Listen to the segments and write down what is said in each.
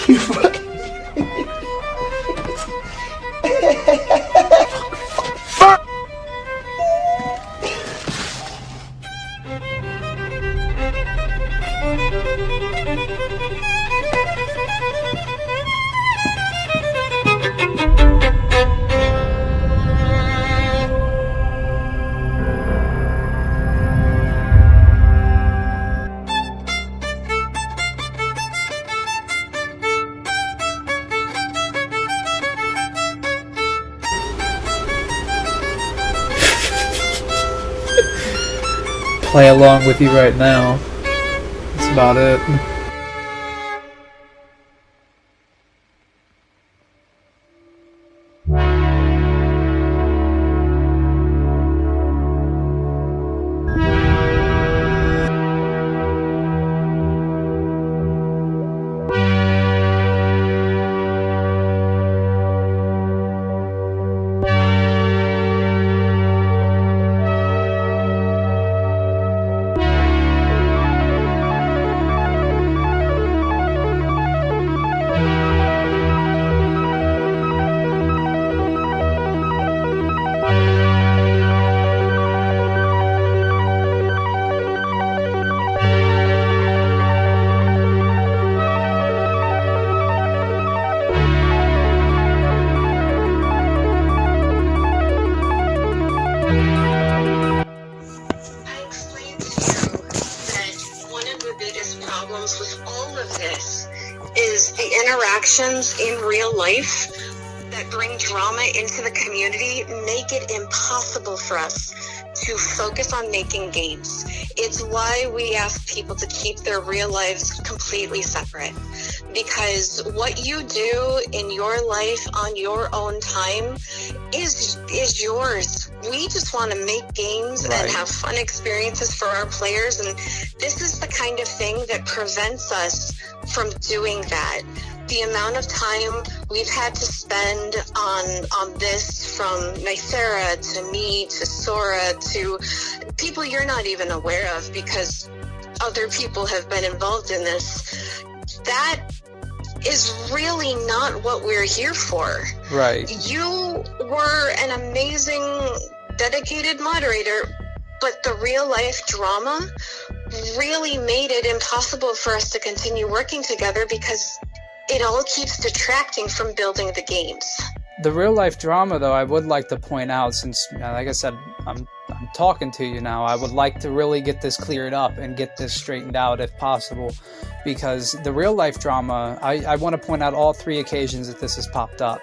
You fucking... Play along with you right now. That's about it. I explained to you that one of the biggest problems with all of this is the interactions in real life that bring drama into the community make it impossible for us to focus on making games. It's why we ask people to keep their real lives completely separate. Because what you do in your life on your own time is yours. We just want to make games and have fun experiences for our players, and this is the kind of thing that prevents us from doing that. The amount of time we've had to spend on this, from Nicera to me to Sora to people you're not even aware of because other people have been involved in this, that is really not what we're here for. Right. You were an amazing, dedicated moderator, but the real life drama really made it impossible for us to continue working together because it all keeps detracting from building the games. The real life drama, though, I would like to point out, since, like I said, I'm talking to you now, I would like to really get this cleared up and get this straightened out if possible, because the real life drama, I want to point out all three occasions that this has popped up.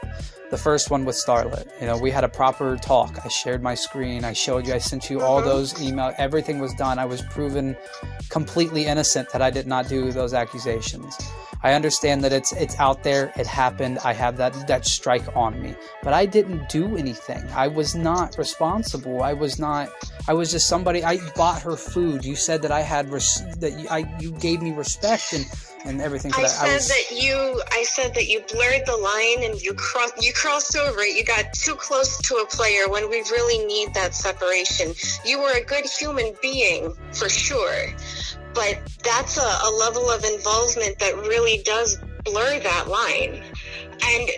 The first one with Starlet, we had a proper talk. I shared my screen. I showed you. I sent you all those emails. Everything was done. I was proven completely innocent that I did not do those accusations. I understand that it's out there. It happened. I have that strike on me, but I didn't do anything. I was not responsible. I was just somebody. I bought her food. You said that I had you gave me respect and everything. I said that you blurred the line and you crossed over it. You got too close to a player when we really need that separation. You were a good human being for sure, but that's a level of involvement that really does blur that line. And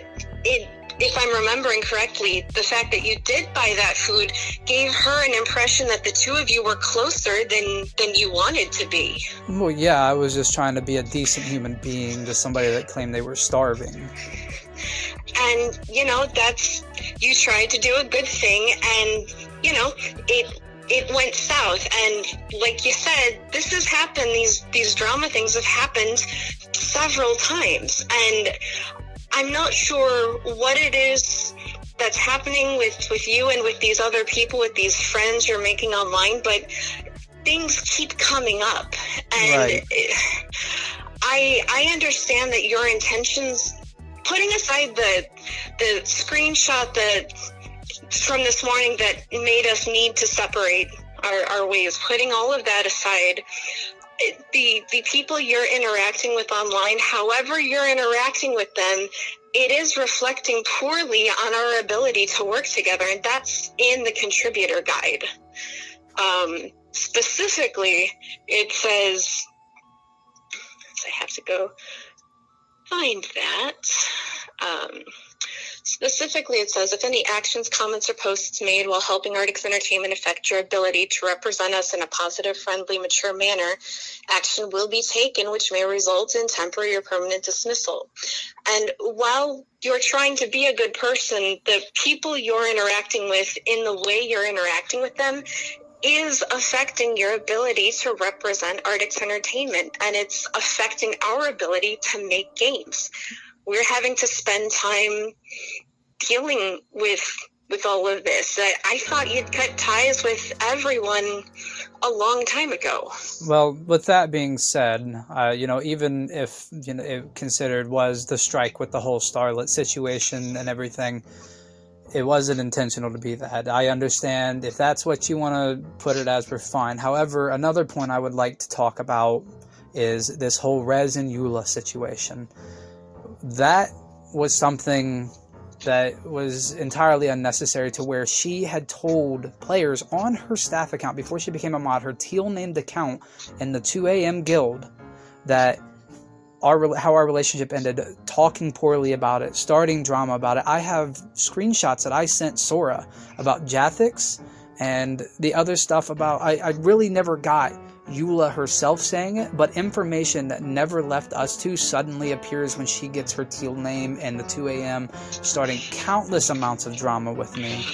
if I'm remembering correctly, the fact that you did buy that food gave her an impression that the two of you were closer than you wanted to be. Well, yeah, I was just trying to be a decent human being to somebody that claimed they were starving. And, you tried to do a good thing, and, it went south. And like you said, this has happened. These drama things have happened several times. And I'm not sure what it is that's happening with you and with these other people, with these friends you're making online, but things keep coming up. And I understand that your intentions, putting aside the screenshot that from this morning that made us need to separate our ways, putting all of that aside, the people you're interacting with online, however you're interacting with them, it is reflecting poorly on our ability to work together, and that's in the contributor guide. Specifically, it says, I have to go. find that. Specifically, it says, if any actions, comments, or posts made while helping Artix Entertainment affect your ability to represent us in a positive, friendly, mature manner, action will be taken, which may result in temporary or permanent dismissal. And while you're trying to be a good person, the people you're interacting with in the way you're interacting with them is affecting your ability to represent Artix Entertainment, and it's affecting our ability to make games. We're having to spend time dealing with all of this. I thought you'd cut ties with everyone a long time ago. Well, with that being said, even if it considered was the strike with the whole Starlet situation and everything, it wasn't intentional to be that. I understand if that's what you want to put it as, we're fine. However, another point I would like to talk about is this whole Rez and Eula situation. That was something that was entirely unnecessary, to where she had told players on her staff account before she became a mod, her teal-named account in the 2AM guild, that how our relationship ended, talking poorly about it, starting drama about it. I have screenshots that I sent Sora about Jathix and the other stuff about... I really never got Eula herself saying it, but information that never left us two suddenly appears when she gets her teal name in the 2AM, starting countless amounts of drama with me.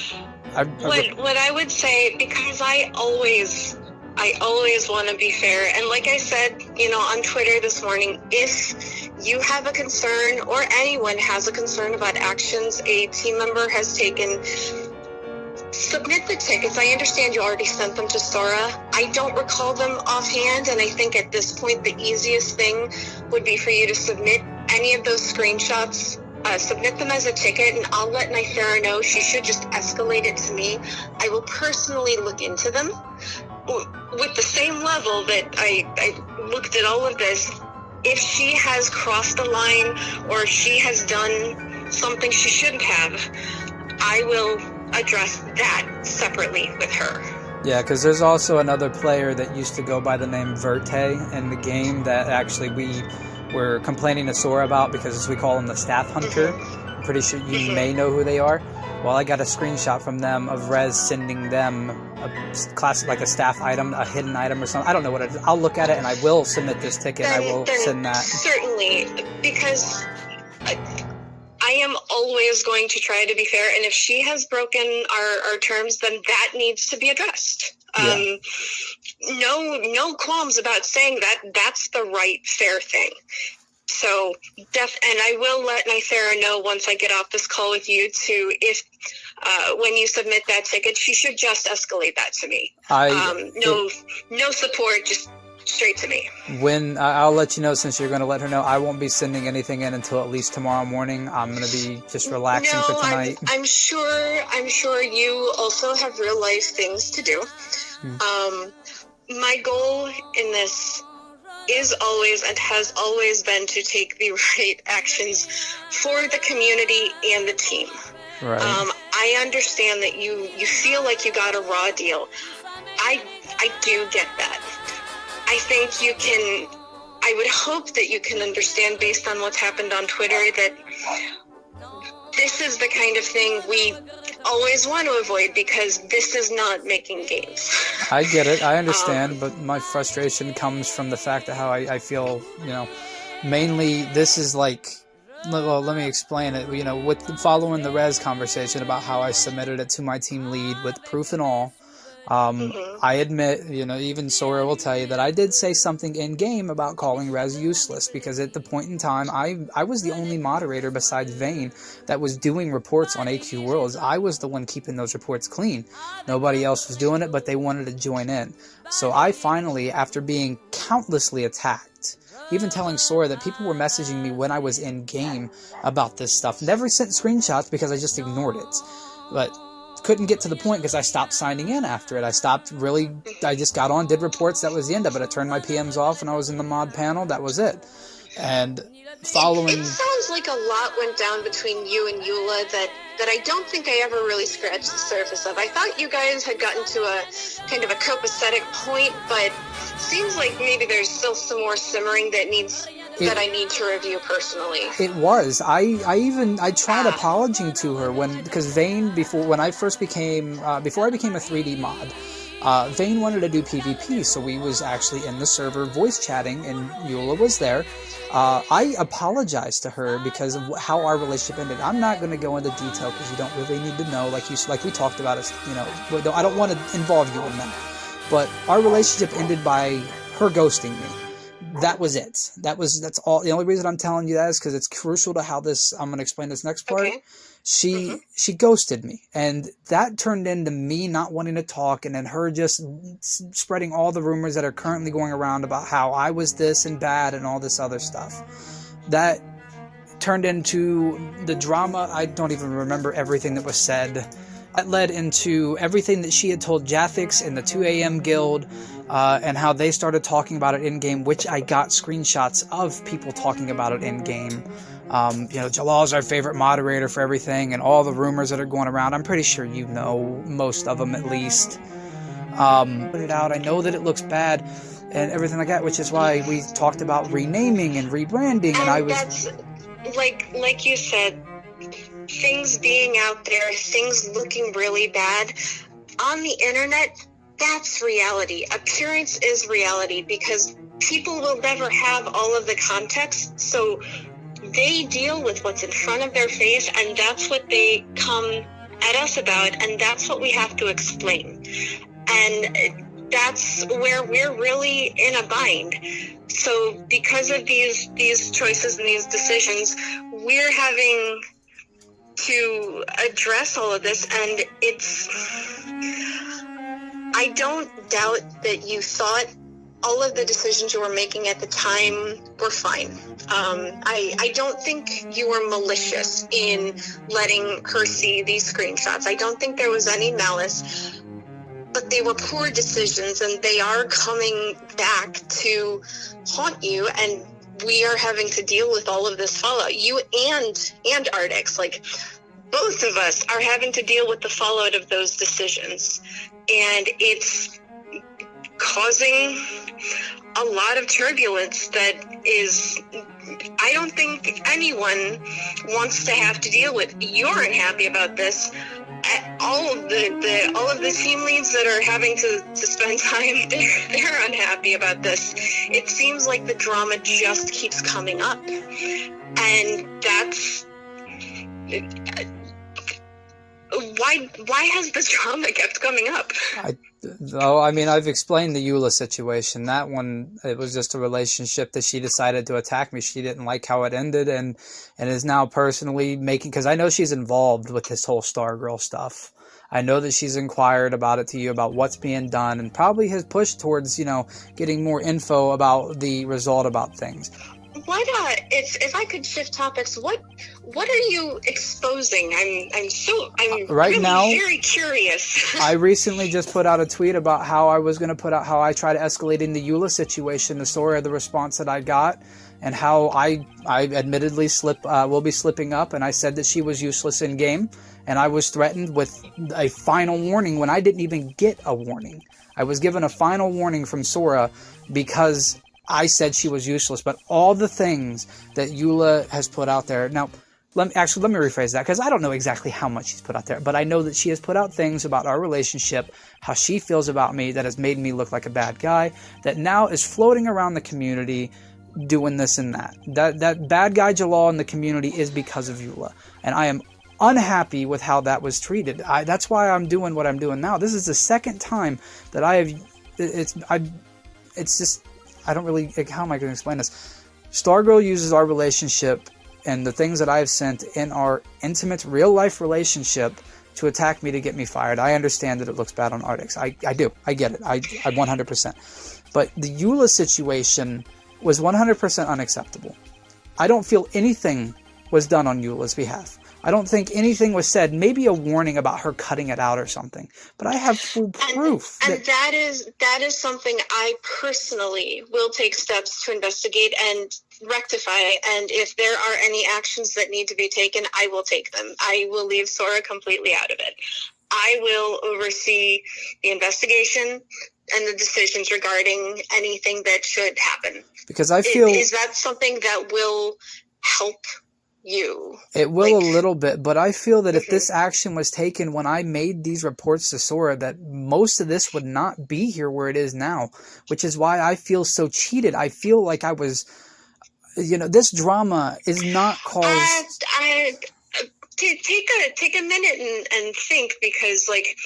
What I would say, because I always want to be fair, and like I said, on Twitter this morning, if you have a concern or anyone has a concern about actions a team member has taken, submit the tickets. I understand you already sent them to Sora. I don't recall them offhand, and I think at this point the easiest thing would be for you to submit any of those screenshots, submit them as a ticket, and I'll let Nythera know. She should just escalate it to me. I will personally look into them with the same level that I looked at all of this. If she has crossed the line or she has done something she shouldn't have, I will address that separately with her. Yeah, because there's also another player that used to go by the name Verte in the game that actually we were complaining to Sora about, because we call him the Staff Hunter. I'm pretty sure you may know who they are. Well, I got a screenshot from them of Rez sending them a classic, like a staff item, a hidden item or something. I don't know what it is. I'll look at it and I will submit this ticket. I will send that. Certainly, because I am always going to try to be fair, and if she has broken our terms, then that needs to be addressed. Yeah. No qualms about saying that. That's the right, fair thing. So, and I will let Nythera know once I get off this call with you too, if when you submit that ticket, she should just escalate that to me. No support, just straight to me. When I'll let you know, since you're going to let her know, I won't be sending anything in until at least tomorrow morning. I'm going to be just relaxing for tonight. I'm sure you also have real life things to do. My goal in this is always and has always been to take the right actions for the community and the team. Right. I understand that you feel like you got a raw deal. I do get that. I think I would hope that you can understand, based on what's happened on Twitter, that this is the kind of thing we always want to avoid, because this is not making games. I get it. I understand, but my frustration comes from the fact that how I feel, mainly this is like, well, let me explain it. With following the Rez conversation about how I submitted it to my team lead with proof and all, I admit, even Sora will tell you that I did say something in-game about calling Rez useless, because at the point in time, I was the only moderator besides Vayne that was doing reports on AQ Worlds. I was the one keeping those reports clean. Nobody else was doing it, but they wanted to join in. So I finally, after being countlessly attacked, even telling Sora that people were messaging me when I was in-game about this stuff, never sent screenshots because I just ignored it. But couldn't get to the point because I stopped signing in after it. I just got on, did reports, that was the end of it. I turned my PMs off when I was in the mod panel, that was it. And following... It sounds like a lot went down between you and Eula that I don't think I ever really scratched the surface of. I thought you guys had gotten to a kind of a copacetic point, but seems like maybe there's still some more simmering that needs that I need to review personally. It was. I tried apologizing to her because Vane, when I became a 3D mod, Vane wanted to do PvP, so we was actually in the server voice chatting, and Eula was there. I apologized to her because of how our relationship ended. I'm not going to go into detail because you don't really need to know, like we talked about it, I don't want to involve you in that. But our relationship ended by her ghosting me. That was it. That's all. The only reason I'm telling you that is because it's crucial to how I'm going to explain this next part. Okay. She ghosted me, and that turned into me not wanting to talk, and then her just spreading all the rumors that are currently going around about how I was this and bad and all this other stuff. That turned into the drama. I don't even remember everything that was said. That led into everything that she had told Jathix in the 2 a.m. guild, and how they started talking about it in-game, which I got screenshots of people talking about it in-game. Jalal's our favorite moderator for everything, and all the rumors that are going around. I'm pretty sure you know most of them, at least. Put it out. I know that it looks bad and everything like that, which is why we talked about renaming and rebranding. And that's like you said, things being out there, things looking really bad on the internet. That's reality. Appearance is reality because people will never have all of the context, so they deal with what's in front of their face, and that's what they come at us about, and that's what we have to explain. And that's where we're really in a bind. So because of these choices and these decisions, we're having to address all of this, and I don't doubt that you thought all of the decisions you were making at the time were fine. I don't think you were malicious in letting her see these screenshots. I don't think there was any malice, but they were poor decisions, and they are coming back to haunt you, and we are having to deal with all of this fallout. You and Artix, like, both of us are having to deal with the fallout of those decisions, and it's causing a lot of turbulence that is, I don't think anyone wants to have to deal with. You're unhappy about this. All of the team leads that are having to spend time, they're unhappy about this. It seems like the drama just keeps coming up, and that's why has this drama kept coming up? I've explained the Eula situation. That one, it was just a relationship that she decided to attack me. She didn't like how it ended, and is now personally because I know she's involved with this whole Stargirl stuff. I know that she's inquired about it to you, about what's being done, and probably has pushed towards, getting more info about the result about things. If I could shift topics, what are you exposing? I'm right really now very curious. I recently just put out a tweet about how I was going to put out how I tried to escalate in the Eula situation, the story of the response that I got, and how I admittedly will be slipping up, and I said that she was useless in game, and I was threatened with a final warning when I didn't even get a warning. I was given a final warning from Sora because I said she was useless, but all the things that Eula has put out there. Now, let me rephrase that, because I don't know exactly how much she's put out there, but I know that she has put out things about our relationship, how she feels about me, that has made me look like a bad guy, that now is floating around the community doing this and that. That bad guy Jalal in the community is because of Eula, and I am unhappy with how that was treated. That's why I'm doing what I'm doing now. This is the second time that it's just, I don't really, how am I going to explain this? Stargirl uses our relationship and the things that I've sent in our intimate real-life relationship to attack me, to get me fired. I understand that it looks bad on Artix. I do. I get it. I 100%. But the Eula situation was 100% unacceptable. I don't feel anything was done on Eula's behalf. I don't think anything was said, maybe a warning about her cutting it out or something. But I have full proof. And that is something I personally will take steps to investigate and rectify. And if there are any actions that need to be taken, I will take them. I will leave Sora completely out of it. I will oversee the investigation, and the decisions regarding anything that should happen. Because I feel is that something that will help you? It will a little bit, but I feel that if this action was taken when I made these reports to Sora, that most of this would not be here where it is now, which is why I feel so cheated. I feel like I was, this drama is not caused. Take a minute and think, because like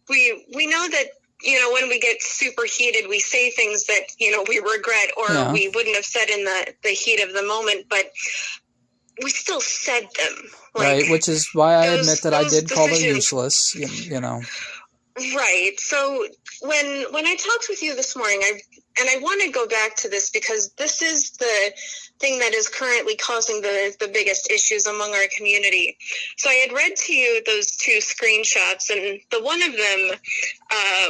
we know that when we get super heated, we say things that we regret or we wouldn't have said in the heat of the moment, but we still said them. Right, which is why I admit that I did call it useless, Right. So when I talked with you this morning, I want to go back to this because this is the thing that is currently causing the biggest issues among our community. So I had read to you those 2 screenshots, and the one of them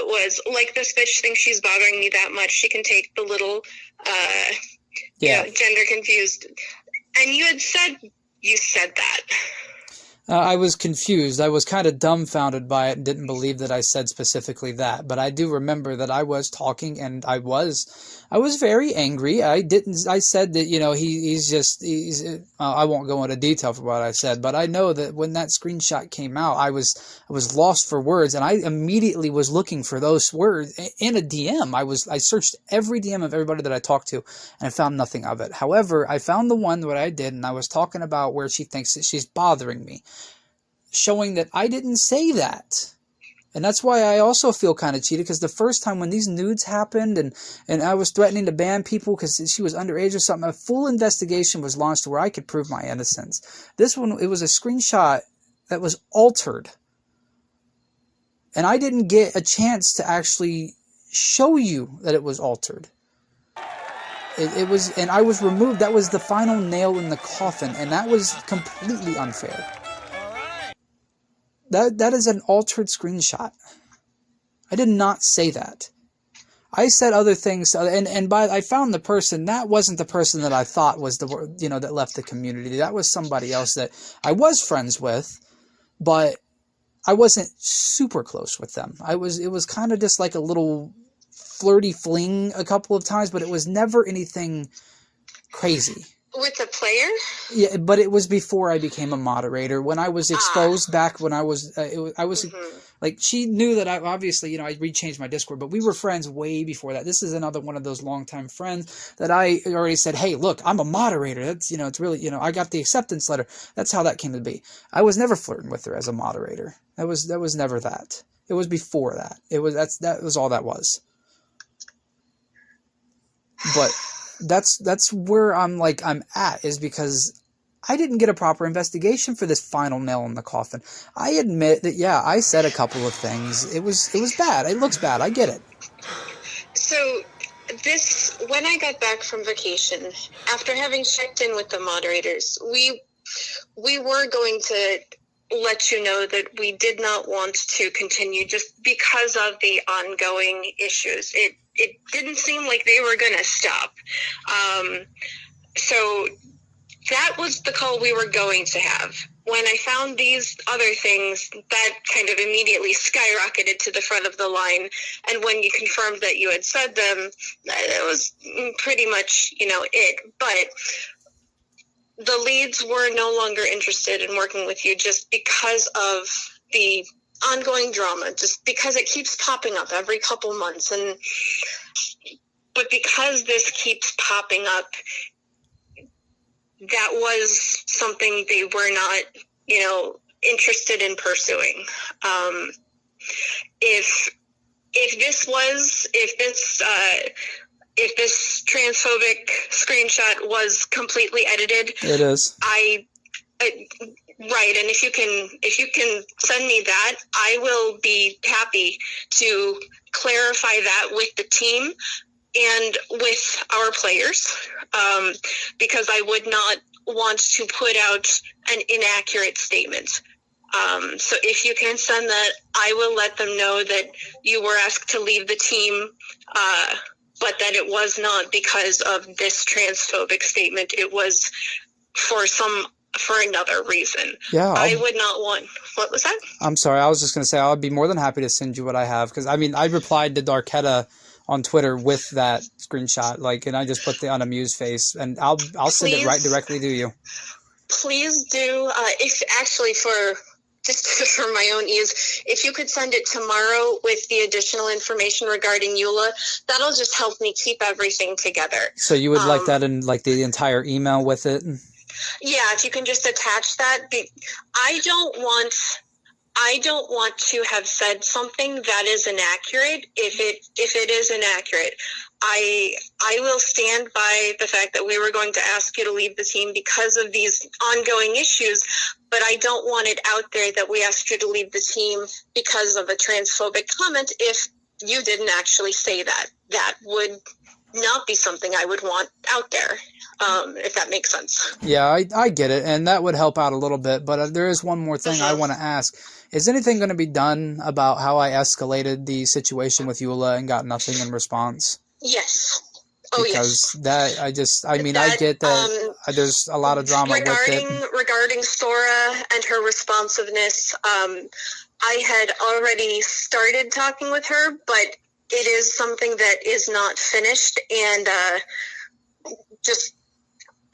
was, like, this bitch thinks she's bothering me that much, she can take the little gender confused. And you said that. I was confused. I was kind of dumbfounded by it and didn't believe that I said specifically that. But I do remember that I was talking and I was very angry. I said that, I won't go into detail for what I said, but I know that when that screenshot came out, I was lost for words, and I immediately was looking for those words in a DM. I searched every DM of everybody that I talked to, and I found nothing of it. However, I found the one that I did, and I was talking about where she thinks that she's bothering me, showing that I didn't say that. And that's why I also feel kind of cheated, because the first time when these nudes happened and I was threatening to ban people because she was underage or something, a full investigation was launched where I could prove my innocence. This one, it was a screenshot that was altered. And I didn't get a chance to actually show you that it was altered. It was, and I was removed. That was the final nail in the coffin, and that was completely unfair. That is an altered screenshot. I did not say that. I said other things, I found the person. That wasn't the person that I thought was that left the community. That was somebody else that I was friends with, but I wasn't super close with them. It was kind of just like a little flirty fling a couple of times, but it was never anything crazy. With the player? Yeah, but it was before I became a moderator. When I was exposed back when I was, like, she knew that I rechanged my Discord, but we were friends way before that. This is another one of those longtime friends that I already said, hey, look, I'm a moderator. That's, it's really, I got the acceptance letter. That's how that came to be. I was never flirting with her as a moderator. That was never that. It was before that. That was all that was. But that's where I'm at, is because I didn't get a proper investigation for this final nail in the coffin. I admit that, I said a couple of things. It was bad. It looks bad. I get it. So when I got back from vacation, after having checked in with the moderators, we were going to let you know that we did not want to continue just because of the ongoing issues. It didn't seem like they were going to stop. So that was the call we were going to have. When I found these other things, that kind of immediately skyrocketed to the front of the line. And when you confirmed that you had said them, that was pretty much, it. But the leads were no longer interested in working with you just because of the ongoing drama, just because it keeps popping up every couple months. But because this keeps popping up, that was something they were not, interested in pursuing. If this transphobic screenshot was completely edited, it is. Right, and if you can send me that, I will be happy to clarify that with the team and with our players, because I would not want to put out an inaccurate statement. So if you can send that, I will let them know that you were asked to leave the team, but that it was not because of this transphobic statement. It was for another reason. Yeah, I would not want. What was that? I'm sorry. I was just going to say I would be more than happy to send you what I have, because I replied to Darketta on Twitter with that screenshot, like, and I just put the unamused face, and I'll send it right directly to you. Please do. If actually just for my own ease, if you could send it tomorrow with the additional information regarding Eula, that'll just help me keep everything together. So you would like that in like the entire email with it? Yeah, if you can just attach that. I don't want to have said something that is inaccurate. If it is inaccurate, I will stand by the fact that we were going to ask you to leave the team because of these ongoing issues, but I don't want it out there that we asked you to leave the team because of a transphobic comment if you didn't actually say that. That would not be something I would want out there, if that makes sense. Yeah, I get it, and that would help out a little bit, but there is one more thing I want to ask. Is anything going to be done about how I escalated the situation with Eula and got nothing in response? Yes. Oh, because yes. I get that there's a lot of drama with it. Regarding Sora and her responsiveness, I had already started talking with her, but it is something that is not finished, and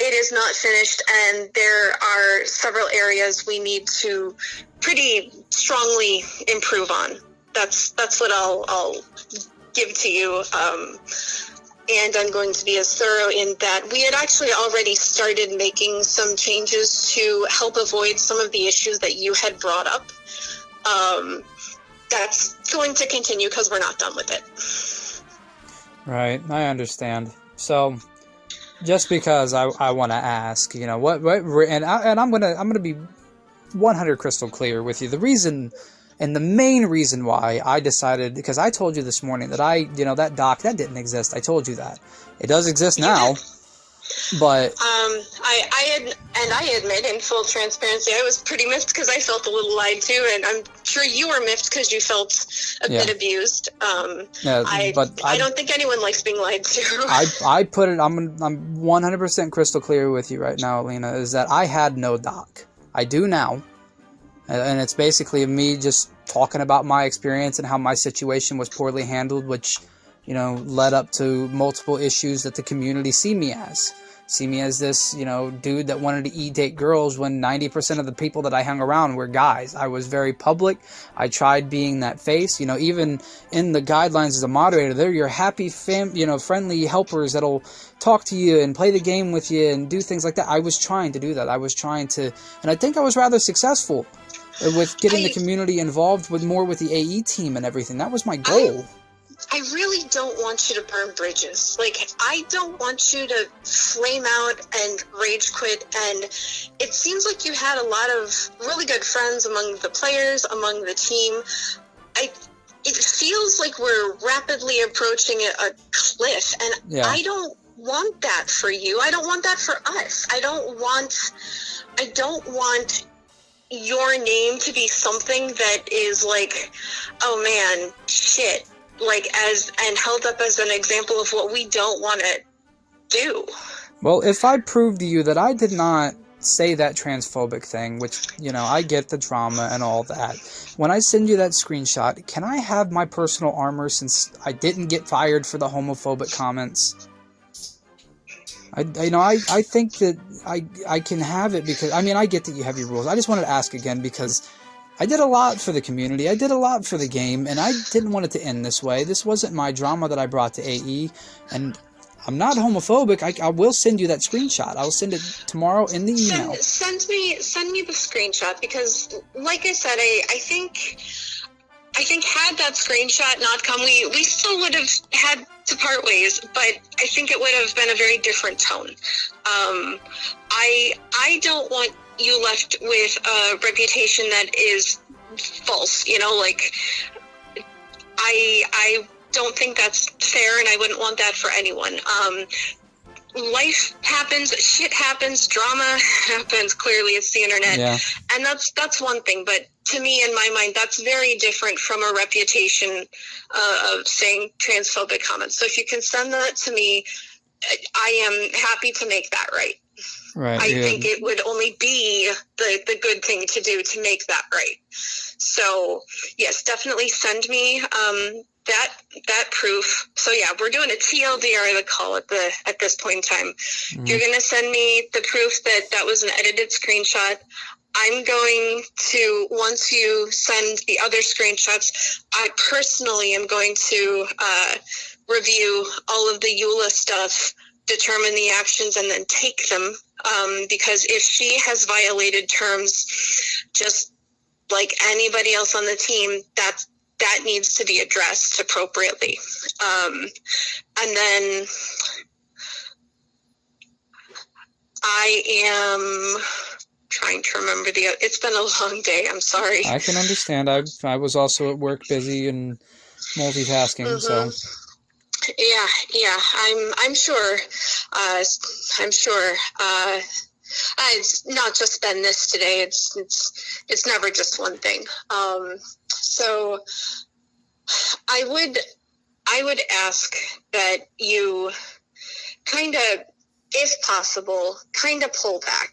it is not finished, and there are several areas we need to pretty strongly improve on. That's what I'll give to you. And I'm going to be as thorough in that. We had actually already started making some changes to help avoid some of the issues that you had brought up. That's going to continue because we're not done with it. Right, I understand. So, just because I want to ask, and I'm gonna be 100 crystal clear with you. The reason, and the main reason why I decided, because I told you this morning that that doc, that didn't exist. I told you that. It does exist now, but... I admit, in full transparency, I was pretty miffed because I felt a little lied to, and I'm sure you were miffed because you felt a bit abused. I don't think anyone likes being lied to. I put it, I'm 100% crystal clear with you right now, Alina, is that I had no doc. I do now. And it's basically me just talking about my experience and how my situation was poorly handled, which, led up to multiple issues that the community see me as. See me as this, dude that wanted to date girls when 90% of the people that I hung around were guys. I was very public. I tried being that face. Even in the guidelines as a moderator, they're your happy, friendly helpers that'll talk to you and play the game with you and do things like that. I was trying to do that. I was trying to, and I think I was rather successful with getting the community involved with the AE team and everything. That was my goal. I really don't want you to burn bridges. I don't want you to flame out and rage quit. And it seems like you had a lot of really good friends among the players, among the team. It feels like we're rapidly approaching a cliff, and I don't want that for you. I don't want that for us. I don't want your name to be something that is like, oh man, shit. And held up as an example of what we don't want to do. Well, if I prove to you that I did not say that transphobic thing, which, I get the drama and all that, when I send you that screenshot, can I have my personal armor since I didn't get fired for the homophobic comments? I think that I can have it because, I get that you have your rules. I just wanted to ask again because I did a lot for the community. I did a lot for the game, and I didn't want it to end this way. This wasn't my drama that I brought to AE, and I'm not homophobic. I will send you that screenshot. I'll send it tomorrow in the email. Send me the screenshot because, like I said, I think had that screenshot not come, we still would have had to part ways, but I think it would have been a very different tone. I don't want you left with a reputation that is false, I don't think that's fair, and I wouldn't want that for anyone. Life happens, shit happens, drama happens, clearly it's the internet, and that's one thing, but to me, in my mind, that's very different from a reputation of saying transphobic comments. So if you can send that to me, I am happy to make that right. Right. I think it would only be the good thing to do to make that right. So, yes, definitely send me that proof. So yeah, we're doing a TLDR the call at this point in time. Mm-hmm. You're gonna send me the proof that was an edited screenshot. I'm going to, once you send the other screenshots, I personally am going to review all of the EULA stuff, determine the actions, and then take them. Because if she has violated terms, just like anybody else on the team, that needs to be addressed appropriately. And then I am trying to remember it's been a long day. I'm sorry. I can understand. I was also at work busy and multitasking, Mm-hmm. so. Yeah. I'm sure. I'm sure. It's not just been this today. It's never just one thing. So I would ask that you kind of, if possible, kind of pull back.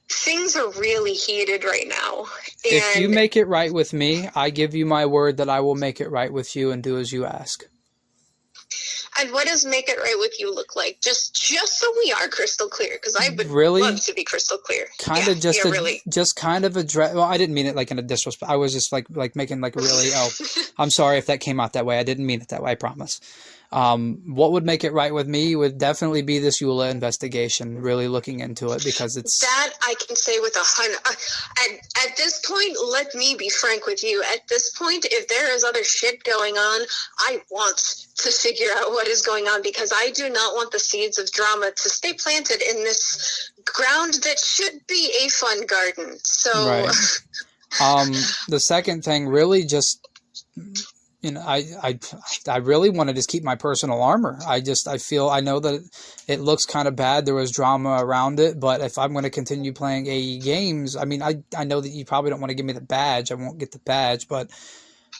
Things are really heated right now. If you make it right with me, I give you my word that I will make it right with you and do as you ask. And what does make it right with you look like? Just so we are crystal clear, because I would really love to be crystal clear. Kind of just really. Just kind of address. Well, I didn't mean it like in a disrespect. I was just like making like really. Oh, I'm sorry if that came out that way. I didn't mean it that way. I promise. What would make it right with me would definitely be this EULA investigation, really looking into it, because it's... That I can say with 100... At this point, let me be frank with you. At this point, if there is other shit going on, I want to figure out what is going on, because I do not want the seeds of drama to stay planted in this ground that should be a fun garden. So... Right. The second thing, really just... You know, I really want to just keep my personal armor. I know that it looks kind of bad. There was drama around it, but if I'm going to continue playing AE games, I mean, I know that you probably don't want to give me the badge. I won't get the badge, but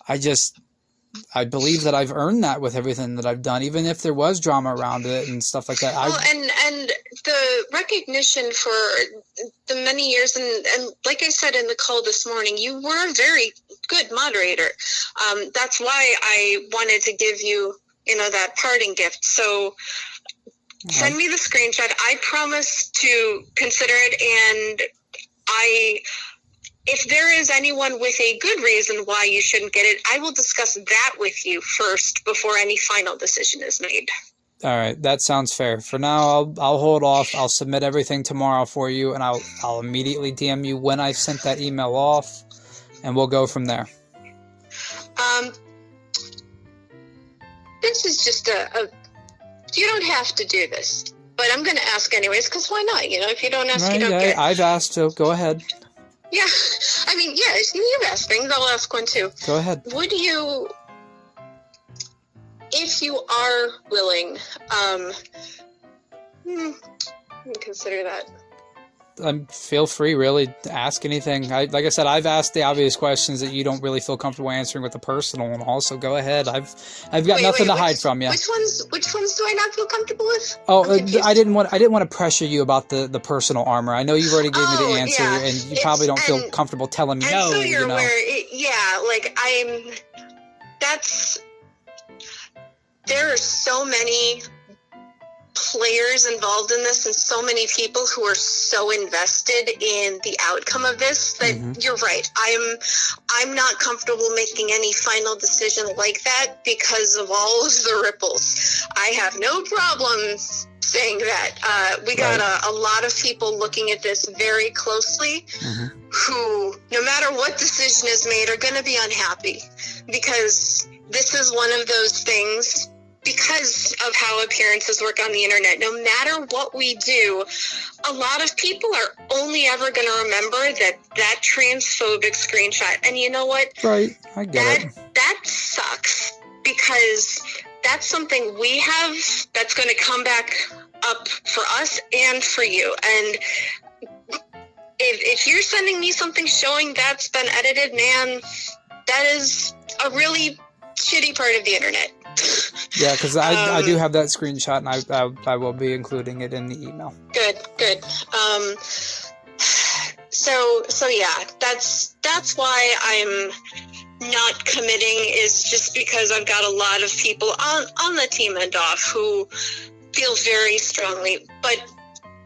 I believe that I've earned that with everything that I've done, even if there was drama around it and stuff like that. Well, and the recognition for the many years, and like I said in the call this morning, you were a very good moderator. That's why I wanted to give you, that parting gift. So send me the screenshot. I promise to consider it, and if there is anyone with a good reason why you shouldn't get it, I will discuss that with you first before any final decision is made. All right, that sounds fair. For now, I'll hold off. I'll submit everything tomorrow for you, and I'll immediately DM you when I've sent that email off, and we'll go from there. This is just you don't have to do this, but I'm going to ask anyways, because why not? If you don't ask, right, you don't get. I've asked, so go ahead. Yeah, I mean, yeah, you've asked things, I'll ask one too. Go ahead. Would you, if you are willing, let me consider that. Feel free, really, to ask anything. Like I said, I've asked the obvious questions that you don't really feel comfortable answering with the personal and all, so go ahead. I've got nothing to hide from you. Which ones do I not feel comfortable with? Oh, I didn't want to pressure you about the personal armor. I know you've already gave me the answer, and you probably don't feel comfortable telling me no. So you're aware, there are so many players involved in this and so many people who are so invested in the outcome of this that you're right. I'm not comfortable making any final decision like that because of all of the ripples. I have no problem saying that. We got a lot of people looking at this very closely who, no matter what decision is made, are going to be unhappy, because this is one of those things. Because of how appearances work on the internet, no matter what we do, a lot of people are only ever going to remember that transphobic screenshot. And you know what? Right, I get it. That sucks, because that's something we have that's going to come back up for us and for you. And if you're sending me something showing that's been edited, man, that is a really shitty part of the internet. Yeah, because I do have that screenshot, and I will be including it in the email. Good. So yeah, that's why not committing is just because I've got a lot of people on the team and off who feel very strongly. But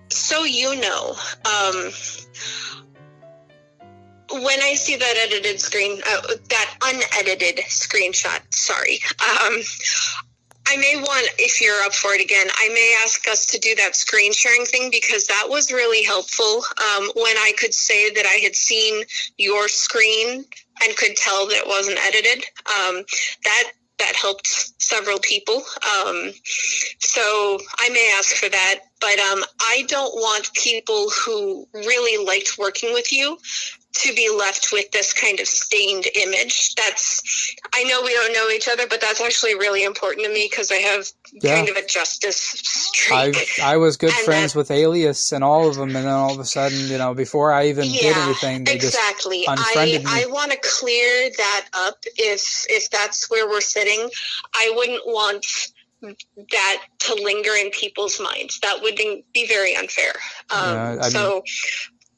so you know, when I see that that unedited screenshot, sorry, I may want, if you're up for it again, I may ask us to do that screen sharing thing, because that was really helpful when I could say that I had seen your screen and could tell that it wasn't edited. That helped several people. So I may ask for that. But I don't want people who really liked working with you to be left with this kind of stained image. I know we don't know each other, but that's actually really important to me, because I have kind of a justice streak. I was good friends with Alias and all of them, and then all of a sudden, before I even did anything, they just unfriended me. I want to clear that up. If that's where we're sitting, I wouldn't want that to linger in people's minds. That would be very unfair. So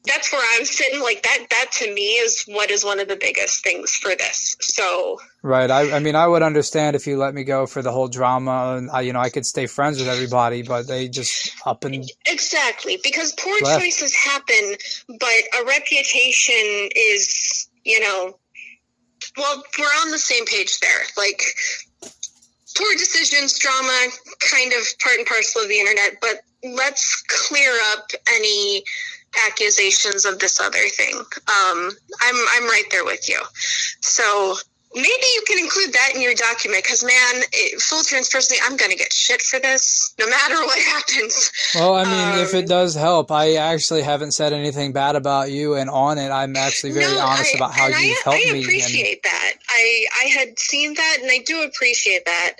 that's where I'm sitting. Like that to me is what is one of the biggest things for this. So right. I mean, I would understand if you let me go for the whole drama, and I could stay friends with everybody, but they just up and exactly, because poor left. Choices happen, but a reputation is, well, we're on the same page there. Like, poor decisions, drama, kind of part and parcel of the internet, but let's clear up any accusations of this other thing. I'm right there with you. So maybe you can include that in your document, because, man, full transparency, I'm going to get shit for this no matter what happens. Well, I mean, if it does help, I actually haven't said anything bad about you, and on it, I'm actually very honest about how you've helped me. I appreciate that. I had seen that, and I do appreciate that.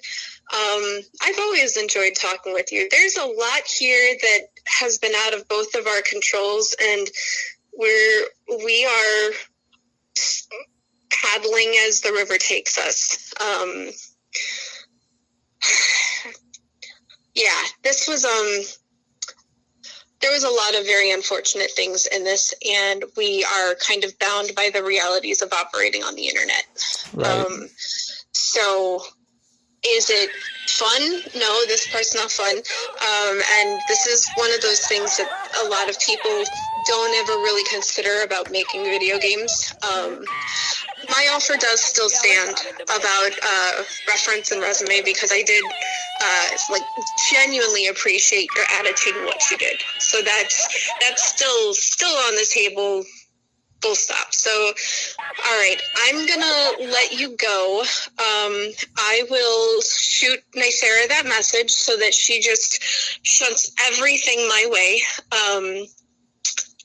I've always enjoyed talking with you. There's a lot here that has been out of both of our controls, and we are paddling as the river takes us. This was there was a lot of very unfortunate things in this, and we are kind of bound by the realities of operating on the internet. Right. So is it fun? No, this part's not fun. And this is one of those things that a lot of people don't ever really consider about making video games. My offer does still stand about reference and resume, because I did genuinely appreciate your attitude and what you did. So that's still on the table. Full stop. So, all right, I'm gonna let you go. I will shoot Nicera that message so that she just shunts everything my way.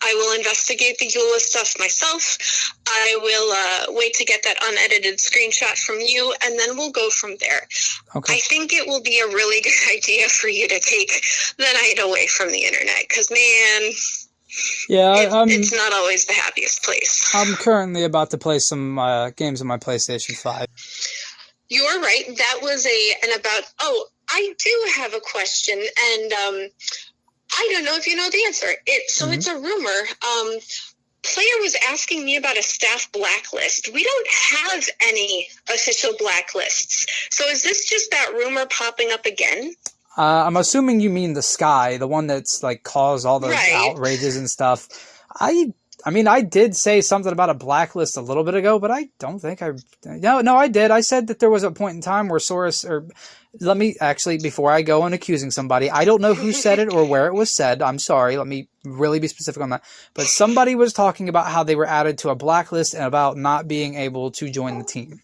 I will investigate the EULA stuff myself. I will wait to get that unedited screenshot from you, and then we'll go from there. Okay. I think it will be a really good idea for you to take the night away from the internet, because, man, it's not always the happiest place. I'm currently about to play some games on my PlayStation 5. You're right. That was I do have a question, and I don't know if you know the answer. It's a rumor. Player was asking me about a staff blacklist. We don't have any official blacklists. So is this just that rumor popping up again? I'm assuming you mean the Sky, the one that's caused all those outrages and stuff. I mean, I did say something about a blacklist a little bit ago, but I don't think No, I did. I said that there was a point in time where Soros, let me actually, before I go on accusing somebody, I don't know who said it or where it was said. I'm sorry. Let me really be specific on that. But somebody was talking about how they were added to a blacklist and about not being able to join the team.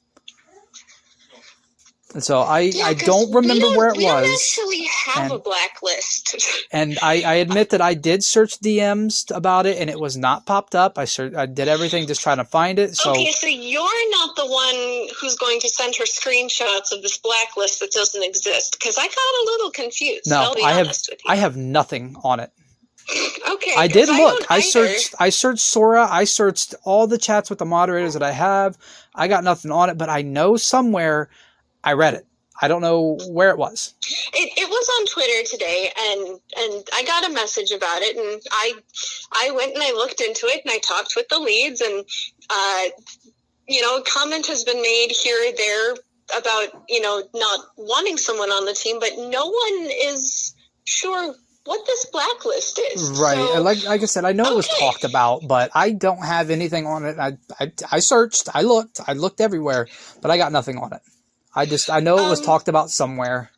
And so I don't remember where it was. We don't actually have a blacklist. And I admit that I did search DMs about it, and it was not popped up. I did everything just trying to find it. So. Okay, so you're not the one who's going to send her screenshots of this blacklist that doesn't exist, because I got a little confused. No, I'll be honest with you. I have nothing on it. Okay. I did look. I searched Sora. I searched all the chats with the moderators that I have. I got nothing on it, but I know somewhere I read it. I don't know where it was. It was on Twitter today, and I got a message about it, and I went and I looked into it, and I talked with the leads, and a comment has been made here or there about, not wanting someone on the team, but no one is sure what this blacklist is. Right. So, like I said, I know it was talked about, but I don't have anything on it. I searched, I looked everywhere, but I got nothing on it. I know it was talked about somewhere.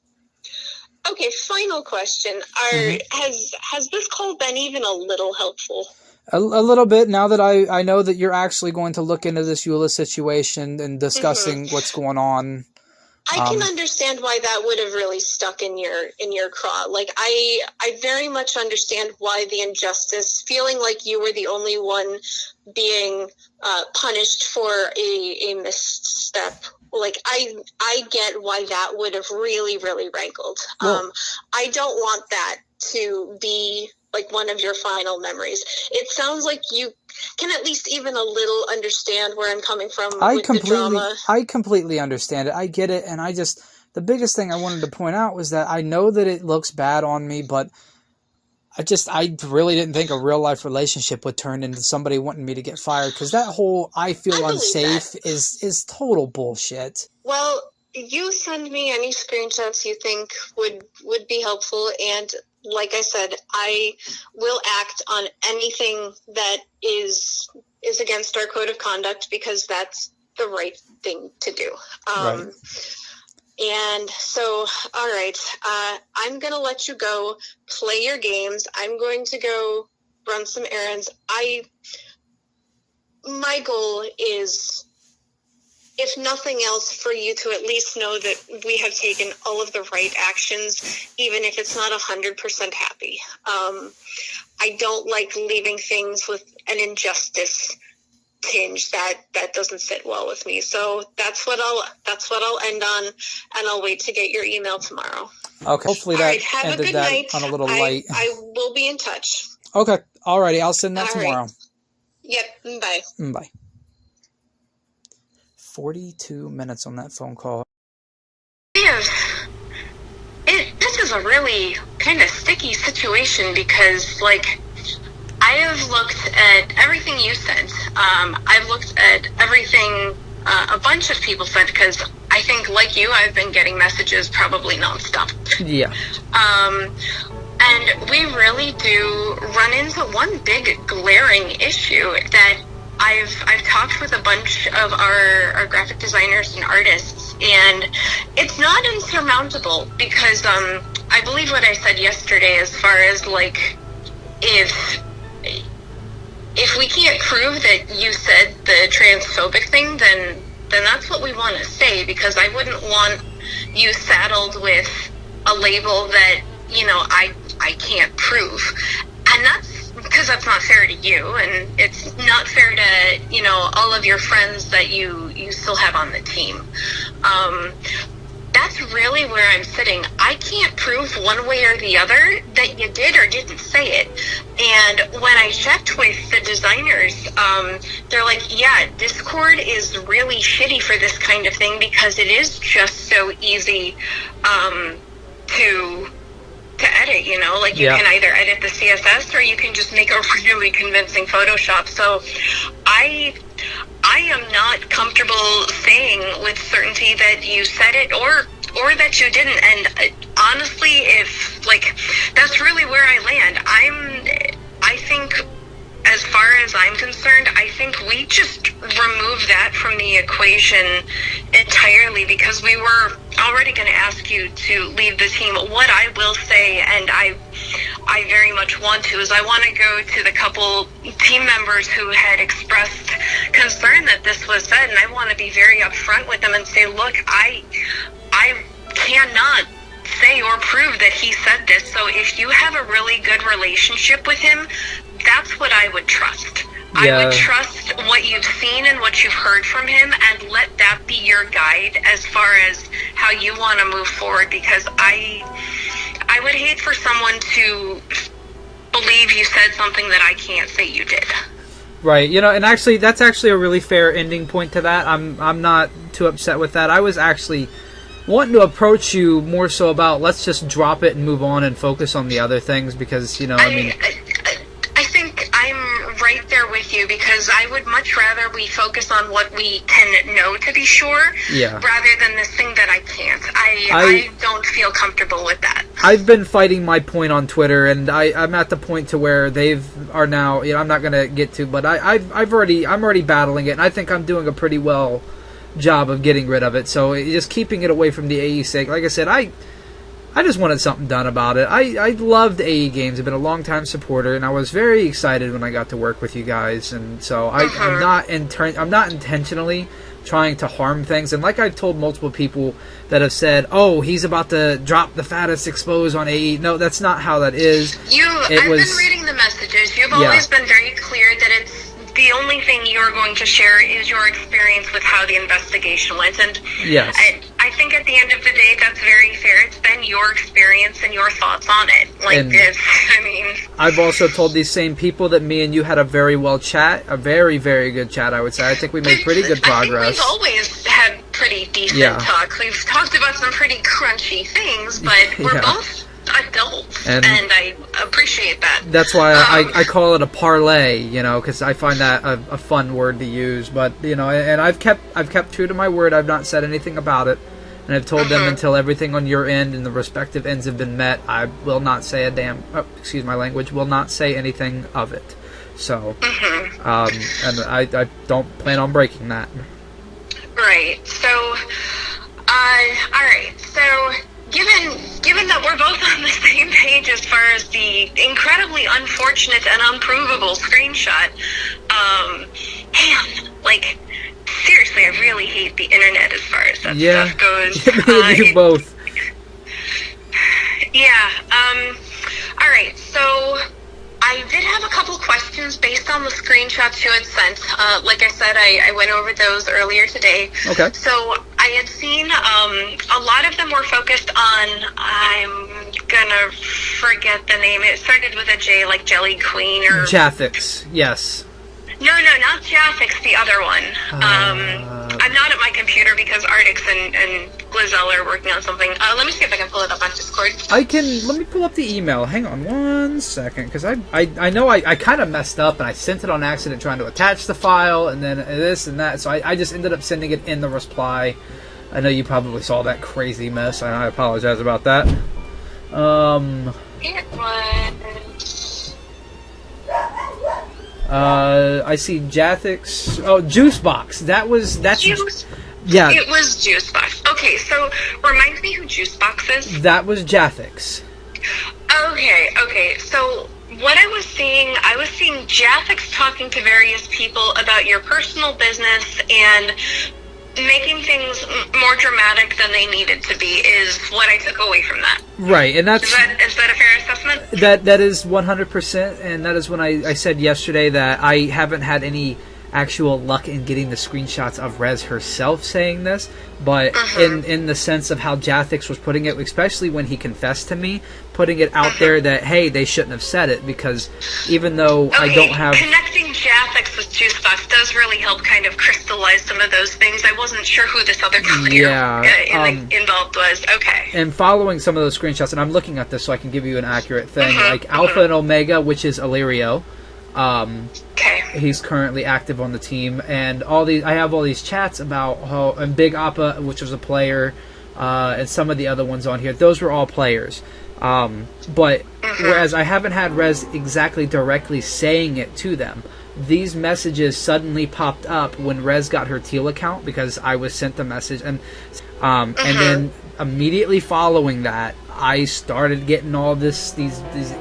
Okay, final question. Has this call been even a little helpful? A little bit, now that I know that you're actually going to look into this Eula situation and discussing what's going on. I can understand why that would have really stuck in your craw. Like, I very much understand why the injustice, feeling like you were the only one being punished for a misstep. Like, I get why that would have really, really rankled. Well, I don't want that to be like one of your final memories. It sounds like you can at least even a little understand where I'm coming from with the drama. I completely understand it. I get it. And the biggest thing I wanted to point out was that I know that it looks bad on me, but I really didn't think a real life relationship would turn into somebody wanting me to get fired. Cause that whole, I feel unsafe is total bullshit. Well, you send me any screenshots you think would be helpful, and like I said, I will act on anything that is against our code of conduct, because that's the right thing to do. Right. And so, all right, I'm going to let you go play your games. I'm going to go run some errands. My goal is, if nothing else, for you to at least know that we have taken all of the right actions, even if it's not 100% happy. I don't like leaving things with an injustice tinge that doesn't sit well with me. So that's what I'll end on, and I'll wait to get your email tomorrow. Okay. Hopefully that have ended a good that night. on a little light. I will be in touch. Okay. Alrighty. I'll send that All tomorrow. right. Yep. Bye. Bye. 42 minutes on that phone call. This is a really kind of sticky situation, because, like, I have looked at everything you sent. I've looked at everything a bunch of people sent, because I think, like you, I've been getting messages probably nonstop. Yeah. And we really do run into one big glaring issue that I've talked with a bunch of our graphic designers and artists, and it's not insurmountable, because I believe what I said yesterday, as far as, like, if we can't prove that you said the transphobic thing, then that's what we want to say, because I wouldn't want you saddled with a label that, I can't prove. And that's because that's not fair to you, and it's not fair to, all of your friends that you still have on the team. That's really where I'm sitting. I can't prove one way or the other that you did or didn't say it. And when I checked with the designers, they're like, yeah, Discord is really shitty for this kind of thing, because it is just so easy to edit, you can either edit the CSS, or you can just make a really convincing Photoshop. So I am not comfortable saying with certainty that you said it or that you didn't. And honestly, if, like, that's really where I land. I think, as far as I'm concerned, I think we just remove that from the equation entirely, because we were already going to ask you to leave the team. What I will say, and I very much want to, is I want to go to the couple team members who had expressed concern that this was said, and I want to be very upfront with them and say, look, I cannot say or prove that he said this. So if you have a really good relationship with him, that's what I would trust. Yeah. I would trust what you've seen and what you've heard from him, and let that be your guide as far as how you want to move forward, because I would hate for someone to believe you said something that I can't say you did. Right, and actually, that's actually a really fair ending point to that. I'm not too upset with that. I was actually wanting to approach you more so about, let's just drop it and move on and focus on the other things, because, I think I'm right there with with you because I would much rather we focus on what we can know to be sure, rather than this thing that I can't. I don't feel comfortable with that. I've been fighting my point on Twitter, and I'm at the point to where are now. I'm not going to get to, but I'm already battling it, and I think I'm doing a pretty well job of getting rid of it. So just keeping it away from the AE sake. Like I said, I just wanted something done about it. I loved AE games. I've been a long-time supporter, and I was very excited when I got to work with you guys. And so I'm not intentionally trying to harm things. And like I've told multiple people that have said, "Oh, he's about to drop the fattest expose on AE." No, that's not how that is. I've been reading the messages. You've always been very clear that it's the only thing you're going to share is your experience with how the investigation went. And yes. I think at the end of the day, that's very fair. It's been your experience and your thoughts on it. I've also told these same people that me and you had a very very, very good chat, I would say. I think we made pretty good progress. I think we've always had pretty decent talk. We've talked about some pretty crunchy things, but we're both adults, and I appreciate that. That's why I call it a parlay, because I find that a fun word to use. But and I've kept true to my word. I've not said anything about it, and I've told them until everything on your end and the respective ends have been met, I will not say excuse my language, will not say anything of it. So, and I don't plan on breaking that. Right. So, all right. So, given that we're both on the same page as far as the incredibly unfortunate and unprovable screenshot, seriously, I really hate the internet as far as that stuff goes. Me and you both. Yeah. All right. So I did have a couple questions based on the screenshots you had sent. Like I said, I went over those earlier today. Okay. So I had seen a lot of them were focused on, I'm gonna forget the name. It started with a J, like Jelly Queen or... Jathix, yes. No, not Jathix, the other one. I'm not at my computer because Artix and Glazell are working on something. Let me see if I can pull it up on Discord. Let me pull up the email. Hang on one second, because I know I kind of messed up, and I sent it on accident trying to attach the file, and then this and that, so I just ended up sending it in the reply. I know you probably saw that crazy mess, and I apologize about that. It was... I see Jathix. Oh, Juicebox. That's Juice. Yeah. It was Juicebox. Okay, so remind me who Juicebox is. That was Jathix. Okay. So what I was seeing Jathix talking to various people about your personal business and making things more dramatic than they needed to be is what I took away from that. Right, and that's... Is that a fair assessment? That is 100%, and that is when I said yesterday that I haven't had any actual luck in getting the screenshots of Rez herself saying this, but in the sense of how Jathix was putting it, especially when he confessed to me, putting it out there that, hey, they shouldn't have said it, because even though I don't have... Connecting Jathix with Juicebox does really help kind of crystallize some of those things. I wasn't sure who this other player involved was. Okay. And following some of those screenshots, and I'm looking at this so I can give you an accurate thing, like Alpha and Omega, which is Illyrio, he's currently active on the team, and I have all these chats about and Big Appa, which was a player, and some of the other ones on here. Those were all players, but whereas I haven't had Rez exactly directly saying it to them, these messages suddenly popped up when Rez got her Teal account, because I was sent the message, and then immediately following that, I started getting all these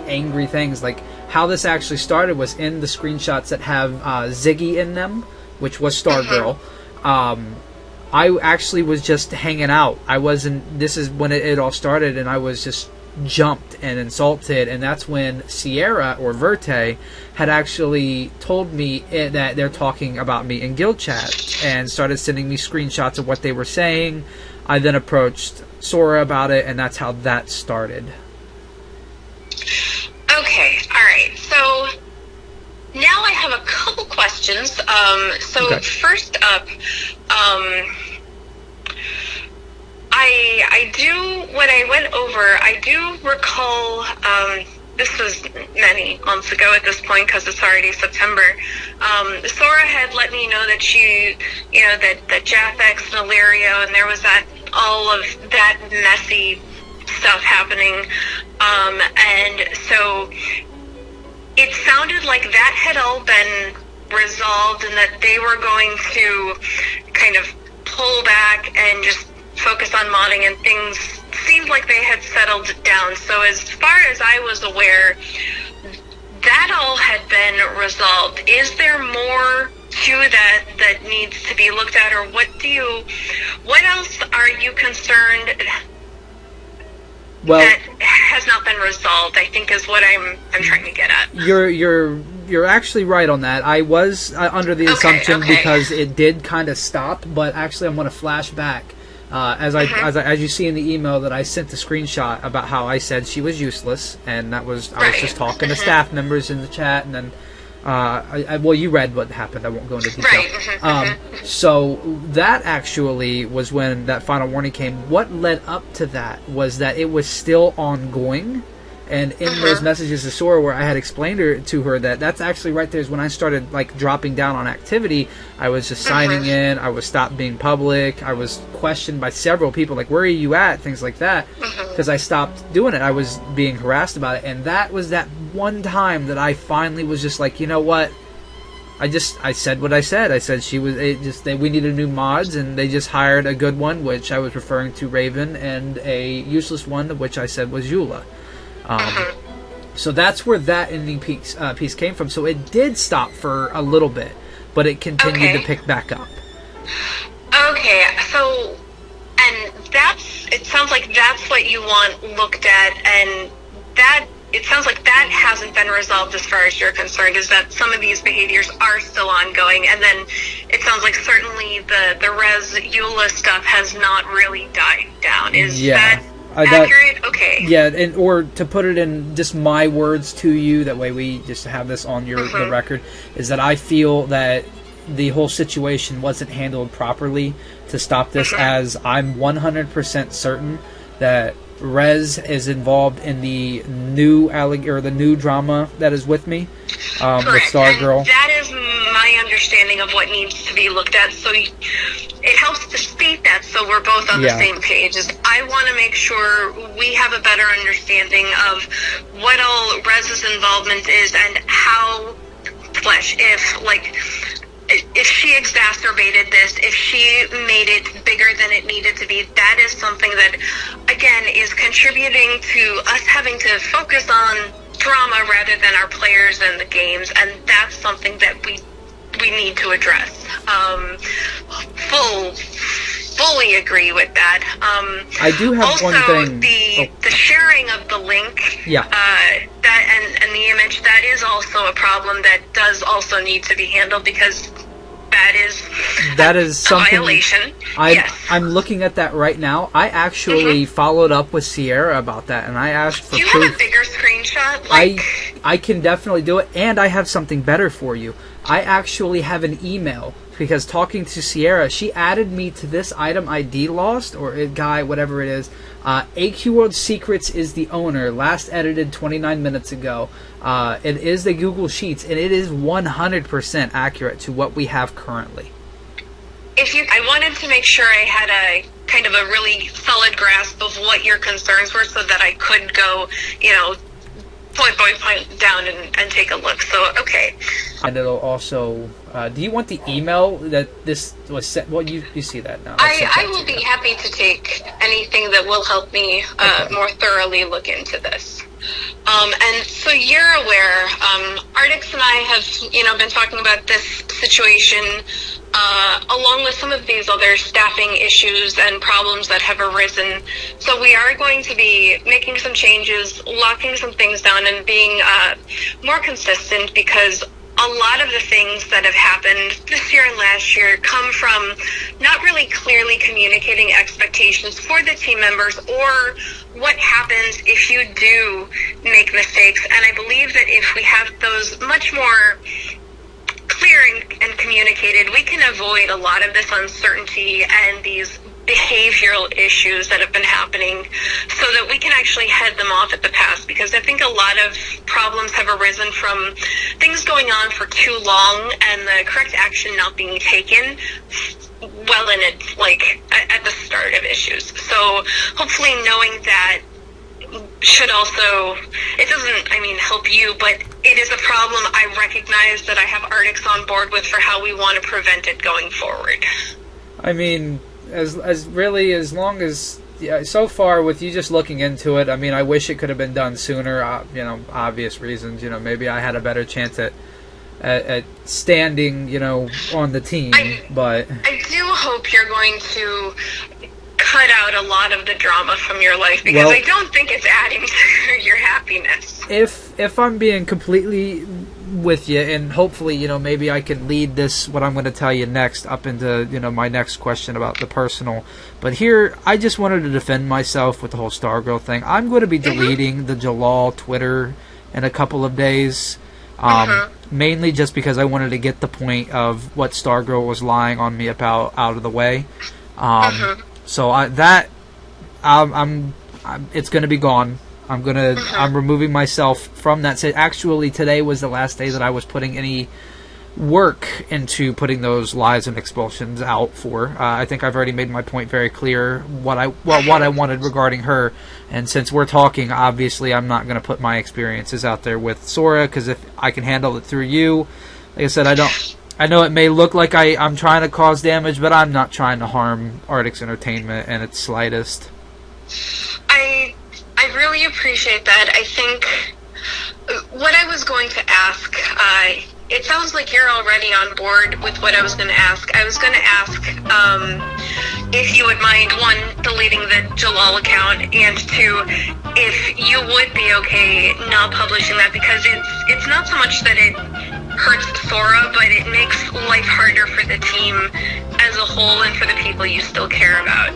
angry things. Like, how this actually started was in the screenshots that have Ziggy in them, which was Stargirl. I actually was just hanging out. This is when it all started, and I was just jumped and insulted, and that's when Sierra or Verte had actually told me that they're talking about me in guild chat and started sending me screenshots of what they were saying. I then approached Sora about it, and that's how that started. Okay, alright, so now I have a couple questions. First up, when I went over, I do recall this was many months ago at this point because it's already September. Sora had let me know that that Jathex and Illyrio, and there was all of that messy stuff happening. And so it sounded like that had all been resolved and that they were going to kind of pull back and just focus on modding, and things seemed like they had settled down. So as far as I was aware, that all had been resolved. Is there more to that needs to be looked at, or what else are you concerned that has not been resolved, I think is what I'm trying to get at. You're actually right on that. I was under the assumption because it did kind of stop, but actually I'm going to flash back. As you see in the email that I sent the screenshot about how I said she was useless, and I was just talking to staff members in the chat, and then you read what happened. I won't go into detail. So that actually was when that final warning came. What led up to that was that it was still ongoing. And in those messages to Sora, where I had explained to her that that's actually right there is when I started dropping down on activity. I was just signing in. I was stopped being public. I was questioned by several people, like, where are you at? Things like that. Because I stopped doing it. I was being harassed about it. And that was that one time that I finally was just like, you know what? I said what I said. I said we needed new mods, and they just hired a good one, which I was referring to Raven, and a useless one, which I said was Eula. So that's where that ending piece came from. So it did stop for a little bit, but it continued to pick back up. Okay, so, and it sounds like that's what you want looked at, and it sounds like that hasn't been resolved as far as you're concerned, is that some of these behaviors are still ongoing, and then it sounds like certainly the Res Eula stuff has not really died down. Is that accurate? Okay. Yeah, or to put it in just my words to you, that way we just have this on the record, is that I feel that the whole situation wasn't handled properly to stop this, as I'm 100% certain that Rez is involved in the new drama that is with me, with Stargirl. And that is my understanding of what needs to be looked at. So it helps to state that, so we're both on the same page. I want to make sure we have a better understanding of what all Rez's involvement is, and how if she exacerbated this, if she made it bigger than it needed to be. That is something that, again, is contributing to us having to focus on drama rather than our players and the games, and that's something that we need to address. Fully agree with that. I do have also, one thing. The sharing of the link, that and the image, that is also a problem that does also need to be handled, because that is something, a violation. I'm looking at that right now. I actually followed up with Sierra about that, and I asked for proof. Do you have a bigger screenshot? I can definitely do it, and I have something better for you. I actually have an email, because talking to Sierra, she added me to this item ID lost, or guy, whatever it is. AQ World Secrets is the owner, last edited 29 minutes ago. It is the Google Sheets, and it is 100% accurate to what we have currently. I wanted to make sure I had a kind of a really solid grasp of what your concerns were, so that I could go, point by point down and take a look. So, okay. And it'll also, do you want the email that this was sent? Well, you see that now. I will be happy to take anything that will help me more thoroughly look into this. And so you're aware, Artix and I have, been talking about this situation, along with some of these other staffing issues and problems that have arisen. So we are going to be making some changes, locking some things down, and being more consistent, because a lot of the things that have happened this year and last year come from not really clearly communicating expectations for the team members, or what happens if you do make mistakes. And I believe that if we have those much more clear and communicated, we can avoid a lot of this uncertainty and these behavioral issues that have been happening so that we can actually head them off at the pass, because I think a lot of problems have arisen from things going on for too long and the correct action not being taken well in it, like at the start of issues. So hopefully knowing that should also, it doesn't, help you, but it is a problem I recognize that I have Arctics on board with for how we want to prevent it going forward. As long as, so far with you just looking into it, I wish it could have been done sooner, obvious reasons, maybe I had a better chance at standing, on the team, but I do hope you're going to cut out a lot of the drama from your life, because I don't think it's adding to your happiness. If I'm being completely with you, and hopefully, maybe I can lead this, what I'm going to tell you next, up into, my next question about the personal. But here, I just wanted to defend myself with the whole Stargirl thing. I'm going to be deleting the Jalal Twitter in a couple of days. Mainly just because I wanted to get the point of what Stargirl was lying on me about out of the way. So it's going to be gone. I'm removing myself from that. So actually, today was the last day that I was putting any work into putting those lies and expulsions out for. I think I've already made my point very clear what I wanted regarding her. And since we're talking, obviously, I'm not going to put my experiences out there with Sora, because if I can handle it through you, like I said, I know it may look like I'm trying to cause damage, but I'm not trying to harm Arctics Entertainment in its slightest. I really appreciate that. I think what I was going to ask, it sounds like you're already on board with what I was going to ask. I was going to ask if you would mind, one, deleting the Jalal account, and two, if you would be okay not publishing that, because it's not so much that it hurts Sora, but it makes life harder for the team as a whole and for the people you still care about.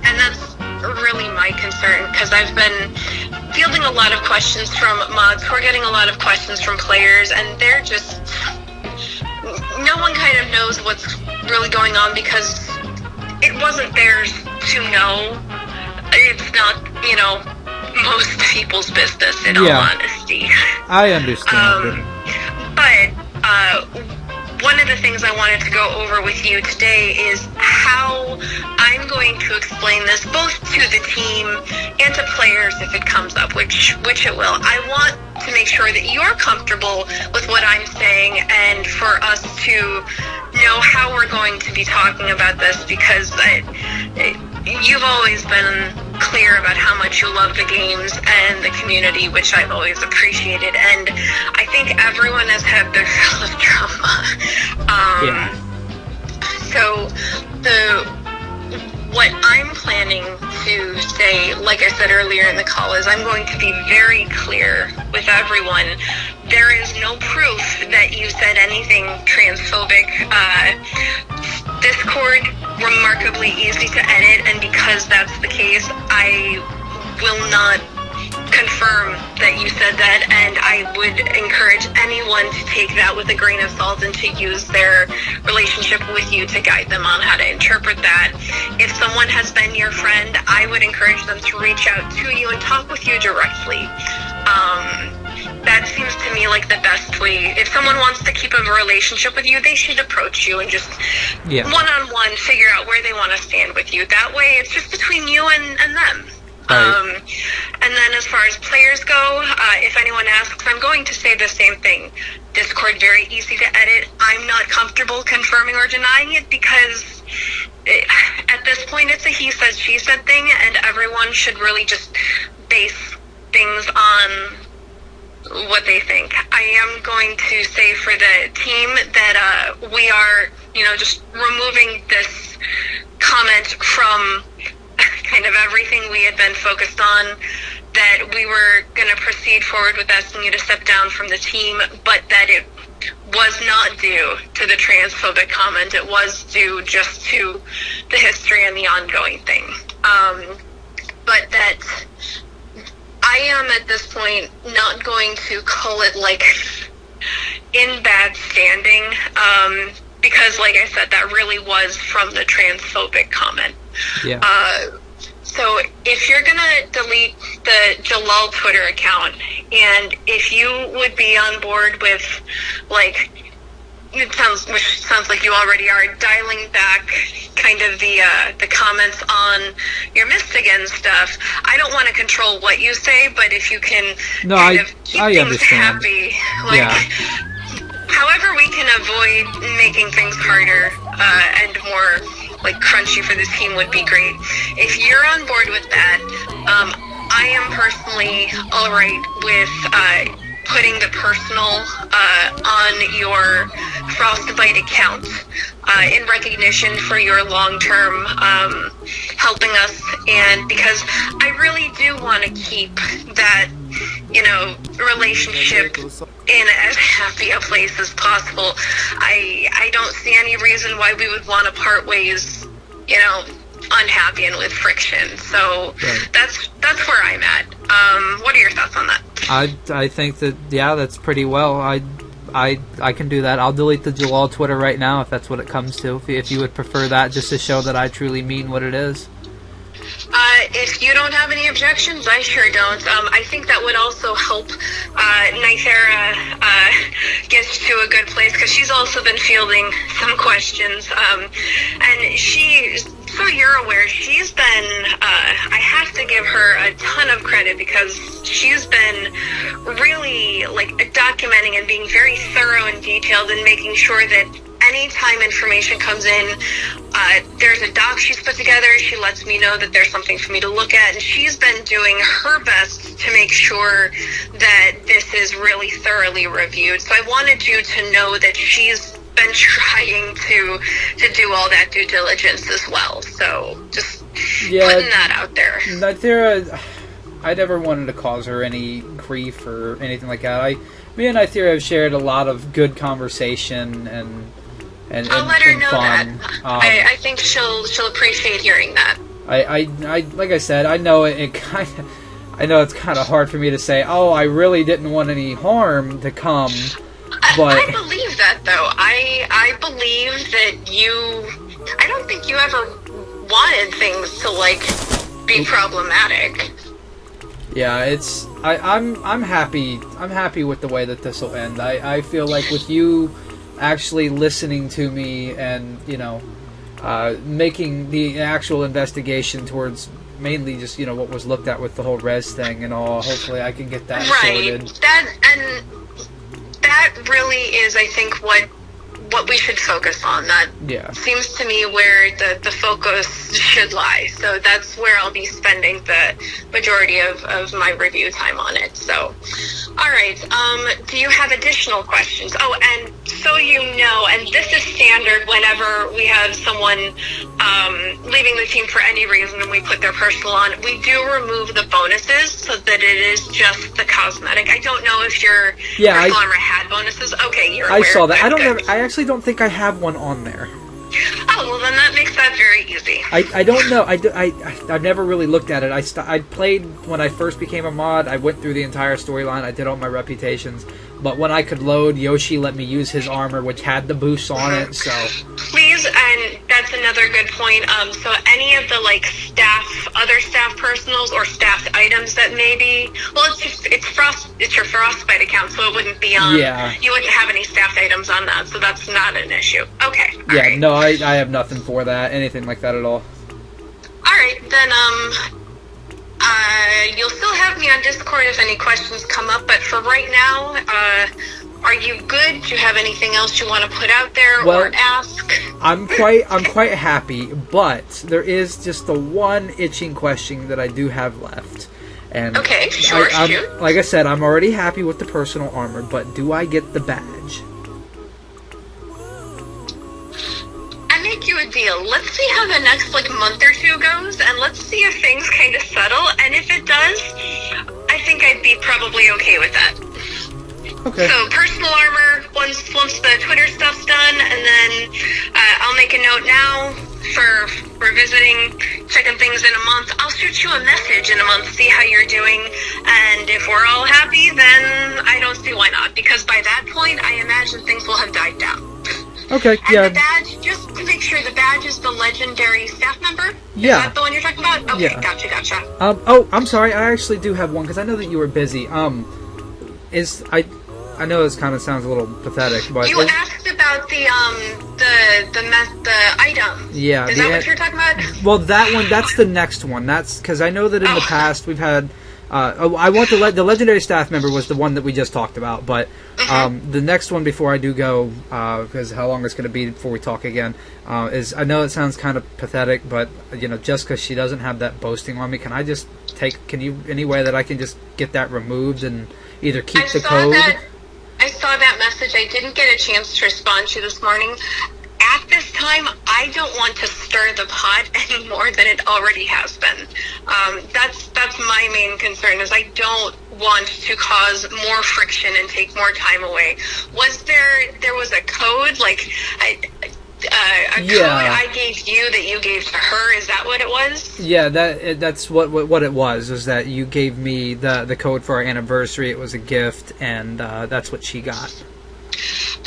And that's really my concern, because I've been fielding a lot of questions from mods. We're getting a lot of questions from players, and they're just, no one kind of knows what's really going on, because it wasn't theirs to know. It's not, most people's business, in all honesty. I understand. But one of the things I wanted to go over with you today is how I'm going to explain this both to the team and to players if it comes up, which it will. I want to make sure that you're comfortable with what I'm saying, and for us to know how we're going to be talking about this, because you've always been clear about how much you love the games and the community, which I've always appreciated, and I think everyone has had their fill of drama. So what I'm planning to say, like I said earlier in the call, is I'm going to be very clear with everyone. There is no proof that you said anything transphobic. Discord, remarkably easy to edit, and because that's the case, I will not confirm that you said that, and I would encourage anyone to take that with a grain of salt and to use their relationship with you to guide them on how to interpret that. If someone has been your friend, I would encourage them to reach out to you and talk with you directly. That seems to me like the best way. If someone wants to keep a relationship with you, they should approach you and just one-on-one figure out where they want to stand with you. That way, it's just between you and them. Right. And then as far as players go, if anyone asks, I'm going to say the same thing. Discord, very easy to edit. I'm not comfortable confirming or denying it, because at this point it's a he said, she said thing, and everyone should really just base things on what they think. I am going to say for the team that we are, just removing this comment from kind of everything we had been focused on, that we were going to proceed forward with asking you to step down from the team, but that it was not due to the transphobic comment. It was due just to the history and the ongoing thing. But that I am at this point not going to call it like in bad standing, because, like I said, that really was from the transphobic comment. Yeah. So if you're gonna delete the Jalal Twitter account, and if you would be on board with, like, which sounds like you already are, dialing back kind of the comments on your Michigan stuff. I don't want to control what you say, but if you can keep things understand. Happy, like, however we can avoid making things harder and more like crunchy for this team would be great. If you're on board with that, I am personally all right with putting the personal on your Frostbite account in recognition for your long-term helping us, and because I really do want to keep that, relationship in as happy a place as possible. I don't see any reason why we would want to part ways, unhappy and with friction. So that's where I'm at. What are your thoughts on that? I think that that's pretty well. I can do that. I'll delete the Jalal Twitter right now if that's what it comes to. If you would prefer that, just to show that I truly mean what it is. If you don't have any objections, I sure don't. I think that would also help Nythera get to a good place, because she's also been fielding some questions. And she, so you're aware, she's been, I have to give her a ton of credit, because she's been really, like, documenting and being very thorough and detailed and making sure that anytime information comes in, there's a doc she's put together. She lets me know that there's something for me to look at, and she's been doing her best to make sure that this is really thoroughly reviewed. So I wanted you to know that she's been trying to do all that due diligence as well. So just putting that out there. Nythera, I never wanted to cause her any grief or anything like that. Me and Nythera have shared a lot of good conversation and I'll let her know fun. that. I think she'll appreciate hearing that. I like I said, I know I know it's kind of hard for me to say, oh, I really didn't want any harm to come, but I believe that, though. I believe that I don't think you ever wanted things to, like, be problematic. Yeah, I'm happy with the way that this will end. I feel like with you actually listening to me and, making the actual investigation towards mainly just, what was looked at with the whole res thing and all, hopefully I can get that sorted. That really is, I think, what we should focus on. That seems to me where the focus should lie. So that's where I'll be spending the majority of my review time on it. So, all right. Do you have additional questions? Oh, and so and this is standard whenever we have someone leaving the team for any reason and we put their personal on, we do remove the bonuses so that it is just the cosmetic. I don't know if your personal armor had bonuses. Okay, you're aware. I saw that. I actually don't think I have one on there. Oh, well, then that makes that very easy. I don't know. I've never really looked at it. I played when I first became a mod. I went through the entire storyline. I did all my reputations. But when I could load, Yoshi let me use his armor, which had the boosts on it, so... Please, and that's another good point. So any of the, like, other staff personals or staffed items that maybe... Well, it's your Frostbite account, so it wouldn't be on... Yeah. You wouldn't have any staffed items on that, so that's not an issue. Okay. Yeah, right. No, I have nothing for that, anything like that at all. Alright, then, you'll still have me on Discord if any questions come up, but for right now, are you good? Do you have anything else you want to put out there or ask? I'm quite happy, but there is just the one itching question that I do have left. And okay, sure, shoot. Like I said, I'm already happy with the personal armor, but do I get the badge? Make you a deal. Let's see how the next month or two goes, and let's see if things kind of settle, and if it does, I think I'd be probably okay with that. Okay. So personal armor, once the Twitter stuff's done, and then I'll make a note now for revisiting, checking things in a month. I'll shoot you a message in a month, see how you're doing, and if we're all happy, then I don't see why not, because by that point, I imagine things will have died down. Okay, and yeah. the badge, just to make sure, the badge is the legendary staff member? Yeah. Is that the one you're talking about? Okay, Yeah. gotcha. Oh, I'm sorry. I actually do have one because I know that you were busy. I know this kind of sounds a little pathetic, but you asked about the item. Yeah. Is that what you're talking about? Well, that's the next one. That's because I know that in the past we've had. I want the legendary staff member was the one that we just talked about, but the next one before I do go, because how long it's going to be before we talk again, is I know it sounds kind of pathetic, but just because she doesn't have that boasting on me, can you any way that I can just get that removed and either keep the code? I saw that message. I didn't get a chance to respond to this morning. At this time, I don't want to stir the pot any more than it already has been. That's my main concern, is I don't want to cause more friction and take more time away. There was a code, like code I gave you that you gave to her? Is that what it was? Yeah, that's what it was. Is that you gave me the code for our anniversary? It was a gift, and that's what she got.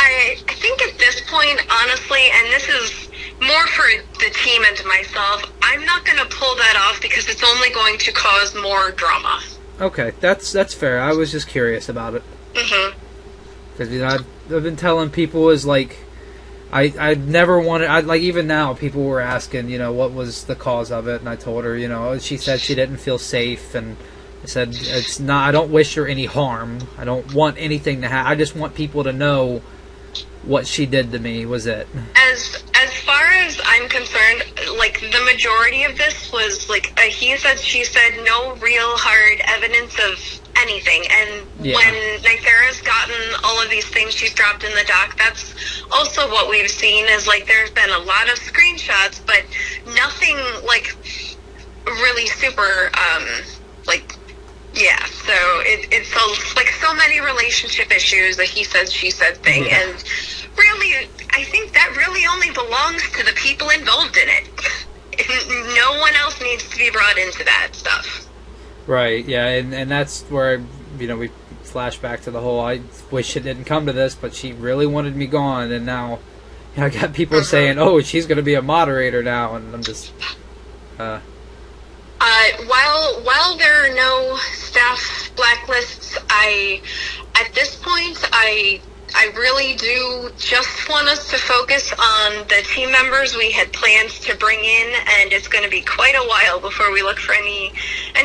I think at this point, honestly, and this is more for the team and myself, I'm not going to pull that off because it's only going to cause more drama. Okay, that's fair. I was just curious about it. Because I've been telling people is like. I never wanted. Even now, people were asking, what was the cause of it, and I told her, she said she didn't feel safe, and I said it's not. I don't wish her any harm. I don't want anything to happen. I just want people to know what she did to me. Was it? As far as I'm concerned, like the majority of this was like a he said, she said, no real hard evidence of anything. And when Nythera's gotten all of these things she's dropped in the dock, that's also what we've seen is like there's been a lot of screenshots, but nothing like really super so it's like so many relationship issues, a he said she said thing, and really I think that really only belongs to the people involved in it. No one else needs to be brought into that stuff. Right, yeah, and that's where, we flash back to the whole, I wish it didn't come to this, but she really wanted me gone, and now, I got people saying, oh, she's going to be a moderator now, and I'm just, While there are no staff blacklists, at this point, I really do just want us to focus on the team members we had planned to bring in, and it's going to be quite a while before we look for any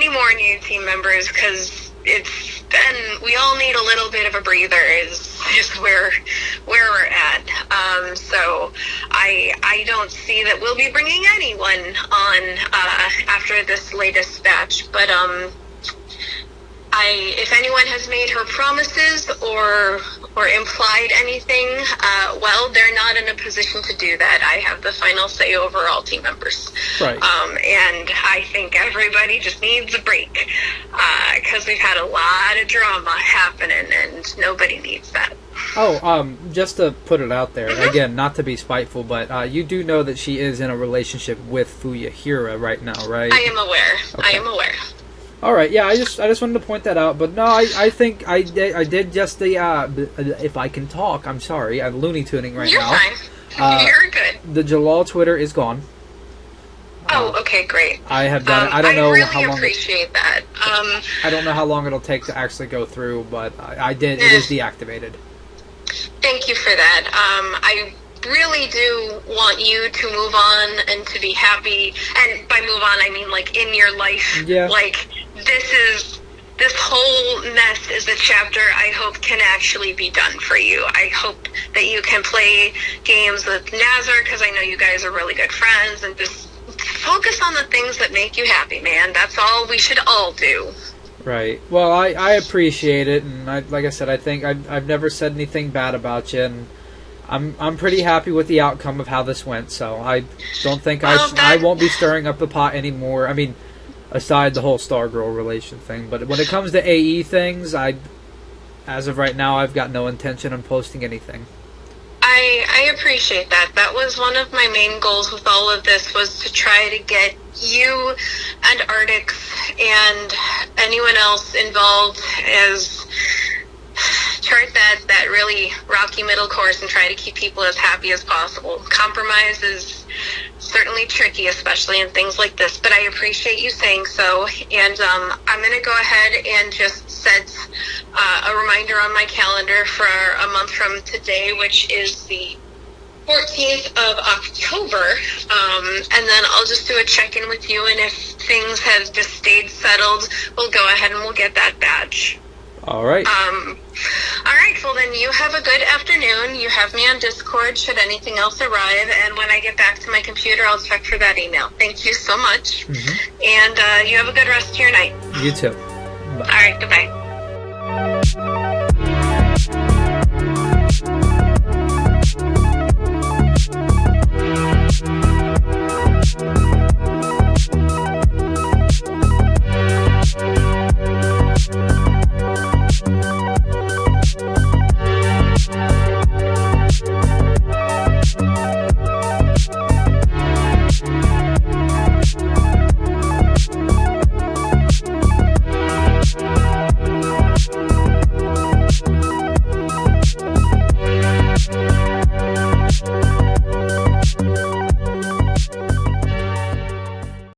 more new team members, because we all need a little bit of a breather is where we're at. So I don't see that we'll be bringing anyone on after this latest batch, but if anyone has made her promises or implied anything, they're not in a position to do that. I have the final say over all team members. Right. And I think everybody just needs a break because we've had a lot of drama happening, and nobody needs that. Oh, just to put it out there, again, not to be spiteful, but you do know that she is in a relationship with Fuyahira right now, right? I am aware. Okay. I am aware. All right, yeah, I just wanted to point that out, but no, I think I did just the if I can talk, I'm sorry, I'm Looney Tuning right now. You're fine. You're good. The Jalal Twitter is gone. Oh, okay, great. I have done it. I don't know really how long. Appreciate that. I don't know how long it'll take to actually go through, but I did. It is deactivated. Thank you for that. I really do want you to move on and to be happy, and by move on I mean like in your life. Yeah. Like this whole mess is a chapter I hope can actually be done for you. I hope that you can play games with Nazar, because I know you guys are really good friends, and just focus on the things that make you happy, man. That's all we should all do. Right. Well, I appreciate it, and like I said, I think I've never said anything bad about you, and I'm pretty happy with the outcome of how this went. So I don't think I won't be stirring up the pot anymore. I mean, aside the whole Stargirl relation thing, but when it comes to AE things, as of right now, I've got no intention on posting anything. I appreciate that. That was one of my main goals with all of this, was to try to get you and Artix and anyone else involved chart that really rocky middle course and try to keep people as happy as possible. Compromise is certainly tricky, especially in things like this, but I appreciate you saying so. And I'm going to go ahead and just set a reminder on my calendar for a month from today, which is the 14th of October, and then I'll just do a check-in with you, and if things have just stayed settled, we'll go ahead and we'll get that badge. All right. All right, well then you have a good afternoon. You have me on Discord should anything else arrive, and when I get back to my computer, I'll check for that email. Thank you so much, and you have a good rest of your night. You too. Bye. All right, goodbye.